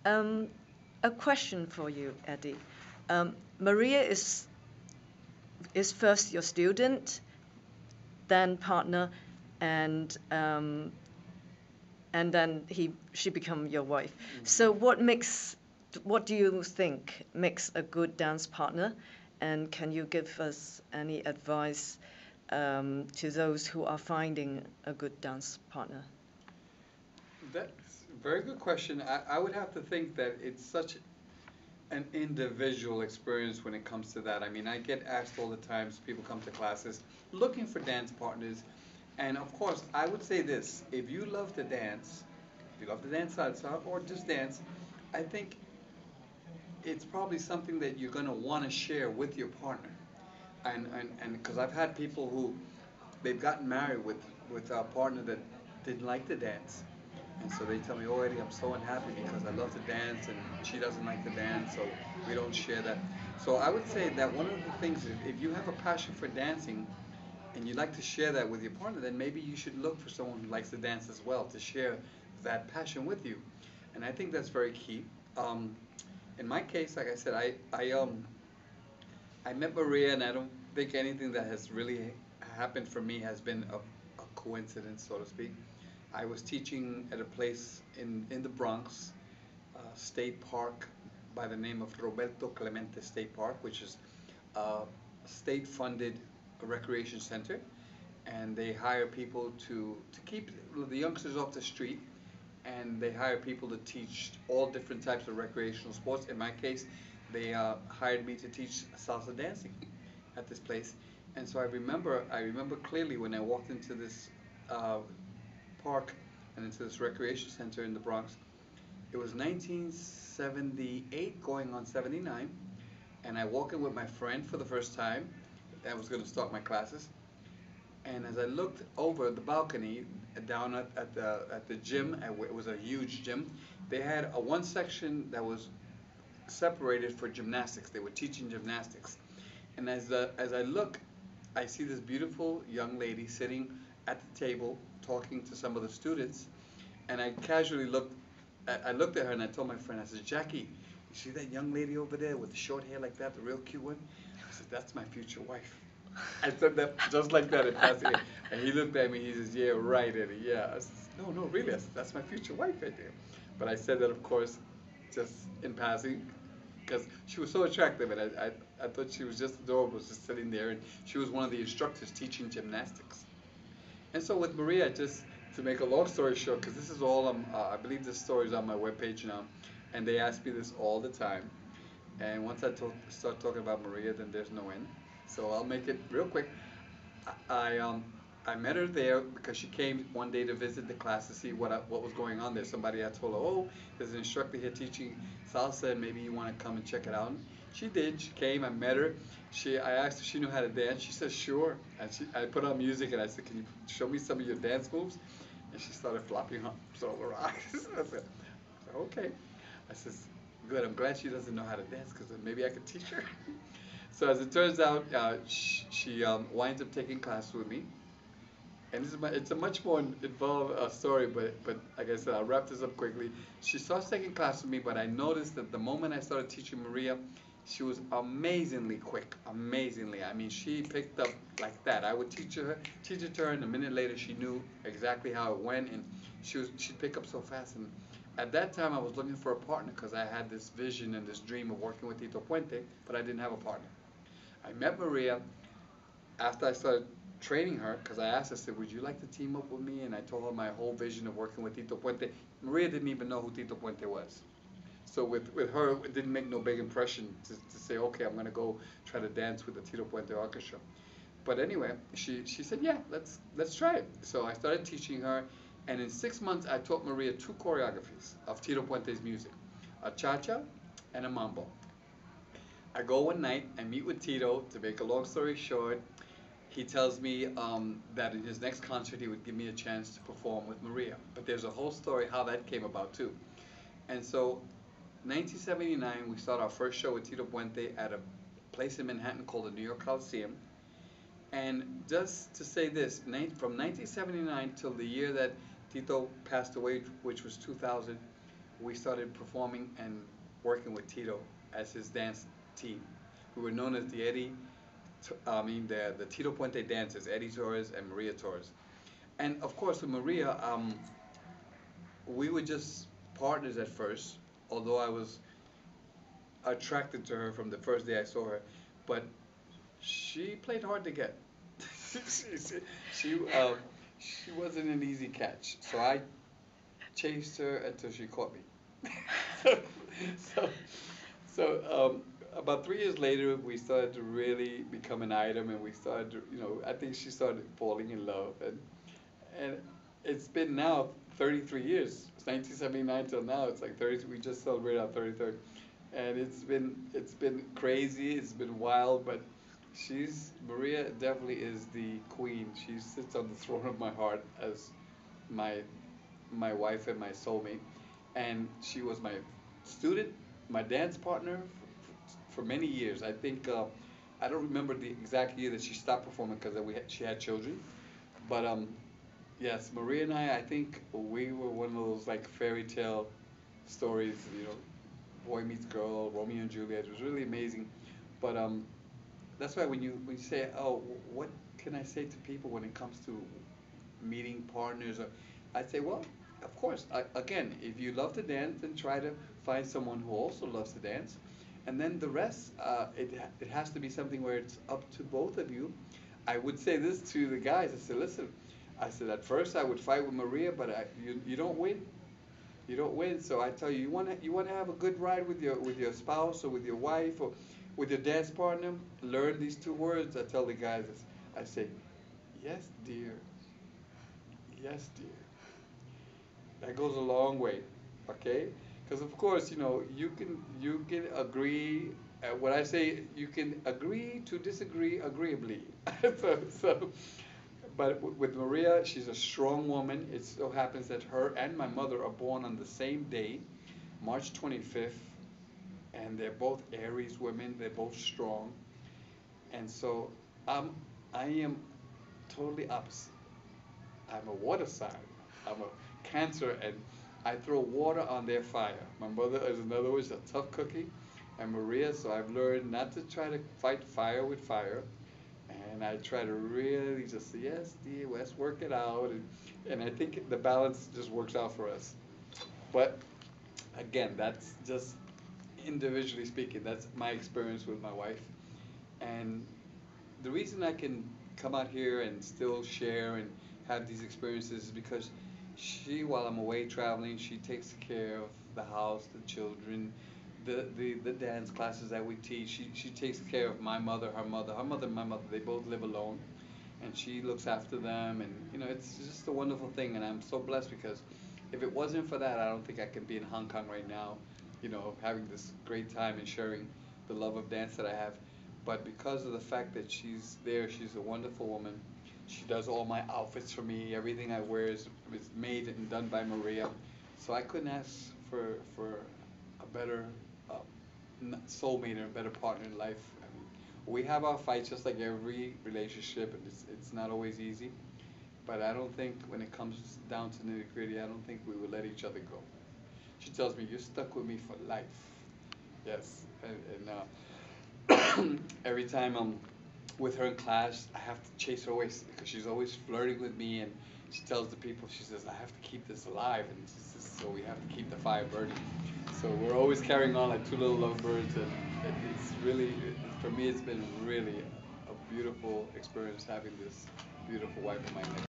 Um, a question for you, Eddie. Maria is first your student, then partner, and then she become your wife. So what do you think makes a good dance partner? And can you give us any advice to those who are finding a good dance partner? That's a very good question. I would have to think that it's such an individual experience when it comes to that. I mean, I get asked all the time, so people come to classes looking for dance partners. And of course, I would say this, if you love to dance, if you love to dance salsa or just dance, I think it's probably something that you're going to want to share with your partner. And because I've had people who they've gotten married with a partner that didn't like to dance. And so they tell me, oh, Eddie, I'm so unhappy because I love to dance and she doesn't like to dance, so we don't share that. So I would say that one of the things is if you have a passion for dancing and you like to share that with your partner, then maybe you should look for someone who likes to dance as well to share that passion with you. And I think that's very key. Um, in my case, like I said, I met Maria, and I don't think anything that has really happened for me has been a coincidence, so to speak. I was teaching at a place in the Bronx, state park by the name of Roberto Clemente State Park, which is a state-funded recreation center, and they hire people to keep the youngsters off the street, and they hire people to teach all different types of recreational sports. In my case, they hired me to teach salsa dancing at this place, and so I remember clearly when I walked into this uh, park and into this recreation center in the Bronx. It was 1978 going on 79, and I walked in with my friend for the first time. I was going to start my classes, and as I looked over the balcony down at the gym, it was a huge gym. They had a one section that was separated for gymnastics. They were teaching gymnastics, and as I look, I see this beautiful young lady sitting at the table talking to some of the students, and I casually looked. I looked at her and I told my friend, I said, Jackie, you see that young lady over there with the short hair like that, the real cute one? I said, that's my future wife. I said that just like that in passing. And he looked at me, he says, yeah, right, Eddie, yeah. I said, no, no, really, I said, that's my future wife right there. But I said that, of course, just in passing, because she was so attractive, and I thought she was just adorable, just sitting there, and she was one of the instructors teaching gymnastics. And so with Maria, just to make a long story short, because this is all, I believe this story is on my webpage now, and they ask me this all the time. And once start talking about Maria, then there's no end. So I'll make it real quick. I met her there because she came one day to visit the class to see what was going on there. Somebody had told her, oh, there's an instructor here teaching salsa, and maybe you want to come and check it out. And she did. She came. I met her. I asked if she knew how to dance. She said sure. And I put on music and I said, can you show me some of your dance moves? And she started flopping her arms all around. I said, okay. I said, good. I'm glad she doesn't know how to dance because maybe I could teach her. So as it turns out, she winds up taking class with me, and it's a much more involved story. But like I said, I'll wrap this up quickly. She starts taking class with me, but I noticed that the moment I started teaching Maria, she was amazingly quick, amazingly. I mean, she picked up like that. I would teach it to her, and a minute later, she knew exactly how it went, and she'd pick up so fast. And at that time, I was looking for a partner because I had this vision and this dream of working with Tito Puente, but I didn't have a partner. I met Maria after I started training her because I asked her, I said, would you like to team up with me? And I told her my whole vision of working with Tito Puente. Maria didn't even know who Tito Puente was. So with her, it didn't make no big impression to say, okay, I'm going to go try to dance with the Tito Puente Orchestra. But anyway, she said, yeah, let's try it. So I started teaching her, and in 6 months, I taught Maria two choreographies of Tito Puente's music, a cha-cha and a mambo. I go one night, I meet with Tito. To make a long story short, he tells me that in his next concert he would give me a chance to perform with Maria. But there's a whole story how that came about too. And so, 1979, we started our first show with Tito Puente at a place in Manhattan called the New York Coliseum. And just to say this, from 1979 till the year that Tito passed away, which was 2000, we started performing and working with Tito as his dance team. We were known as the the Tito Puente dancers, Eddie Torres and Maria Torres. And of course, with Maria, we were just partners at first, although I was attracted to her from the first day I saw her. But she played hard to get. she, she, um, she wasn't an easy catch. So I chased her until she caught me. so, so, so about 3 years later, we started to really become an item, and we started to, I think she started falling in love, and it's been now 33 years. It's 1979 till now. It's like 30. We just celebrated our 33rd, and it's been crazy. It's been wild, but Maria definitely is the queen. She sits on the throne of my heart as my my wife and my soulmate, and she was my student, my dance partner for many years. I think I don't remember the exact year that she stopped performing because she had children, but yes, Maria and I think we were one of those like fairy tale stories, boy meets girl, Romeo and Juliet. It was really amazing, but that's why when you say, oh, what can I say to people when it comes to meeting partners? Or I'd say, well, of course, again, if you love to dance, then try to find someone who also loves to dance, and then the rest, it has to be something where it's up to both of you. I would say this to the guys. I said, listen, I said at first I would fight with Maria, but you don't win. You don't win. So I tell you, you want to have a good ride with your spouse or with your wife or with your dance partner. Learn these two words. I tell the guys. I say, yes, dear. Yes, dear. That goes a long way. Okay? Because of course, you can agree. What I say, you can agree to disagree agreeably. so but with Maria, she's a strong woman. It so happens that her and my mother are born on the same day, March 25th, and they're both Aries women. They're both strong, and so I am totally opposite. I'm a water sign. I'm a Cancer, and I throw water on their fire. My mother is, in other words, a tough cookie, and Maria. So I've learned not to try to fight fire with fire, and I try to really just say, yes, dear, let's work it out, and I think the balance just works out for us. But again, that's just individually speaking. That's my experience with my wife, and the reason I can come out here and still share and have these experiences is because while I'm away traveling, she takes care of the house, the children, the dance classes that we teach. She takes care of my mother, her mother, and my mother. They both live alone, and she looks after them. And it's just a wonderful thing. And I'm so blessed because if it wasn't for that, I don't think I could be in Hong Kong right now, having this great time and sharing the love of dance that I have. But because of the fact that she's there, she's a wonderful woman. She does all my outfits for me. Everything I wear is made and done by Maria. So I couldn't ask for a better soulmate and a better partner in life. I mean, we have our fights just like every relationship, and it's not always easy. But I don't think when it comes down to nitty gritty, I don't think we would let each other go. She tells me, "You're stuck with me for life." Yes, and every time I'm with her in class, I have to chase her away because she's always flirting with me, and she tells the people, she says, "I have to keep this alive," and she says, so we have to keep the fire burning. So we're always carrying on like two little lovebirds, and it's really, for me, it's been really a beautiful experience having this beautiful wife in my neck.